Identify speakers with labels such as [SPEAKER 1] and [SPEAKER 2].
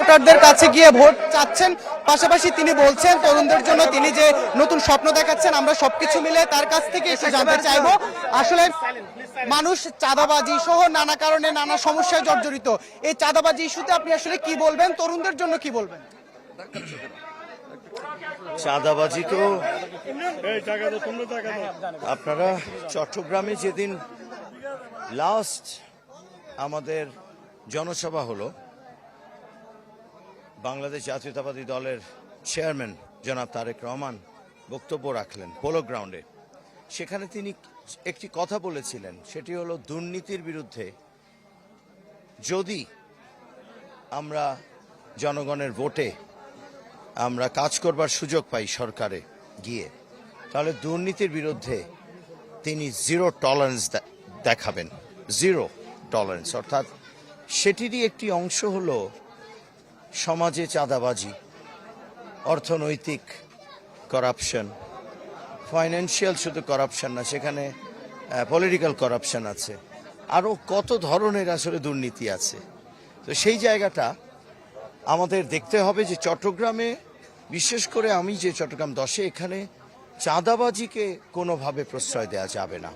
[SPEAKER 1] ভোটারদের কাছে গিয়ে ভোট চাচ্ছেন, পাশাপাশি তিনি বলছেন তরুণদের জন্য তিনি যে নতুন স্বপ্ন দেখাচ্ছেন। আমরা সবকিছু মিলে তার কাছ থেকে একটু জানতে চাইবো আসলে মানুষ চাঁদাবাজি সহ নানা কারণে নানা সমস্যায় জর্জরিত, এই চাঁদাবাজি ইস্যুতে আপনি আসলে কি বলবেন, তরুণদের জন্য কি বলবেন?
[SPEAKER 2] চাঁদাবাজি তো আপনারা চট্টগ্রামে যেদিন লাস্ট আমাদের জনসভা হলো, বাংলাদেশ জাতীয়তাবাদী দলের চেয়ারম্যান জনাব তারেক রহমান বক্তব্য রাখলেন পোলো গ্রাউন্ডে। সেখানে তিনি একটি কথা বলেছিলেন, সেটি হলো দুর্নীতির বিরুদ্ধে যদি আমরা জনগণের ভোটে আমরা কাজ করবার সুযোগ পাই সরকারে গিয়ে, তাহলে দুর্নীতির বিরুদ্ধে তিনি জিরো টলারেন্স দেখাবেন। জিরো টলারেন্স অর্থাৎ সেটিরই একটি অংশ হলো সমাজে চাঁদাবাজি, অর্থনৈতিক করাপশন, ফাইন্যান্সিয়াল শুধু করাপশন না, সেখানে পলিটিক্যাল করাপশন আছে, আরও কত ধরনের আসলে দুর্নীতি আছে। তো সেই জায়গাটা আমাদের দেখতে হবে যে চট্টগ্রামে, বিশেষ করে আমি যে চট্টগ্রাম 10-এ, এখানে চাঁদাবাজিকে কোনোভাবে প্রশ্রয় দেওয়া যাবে না।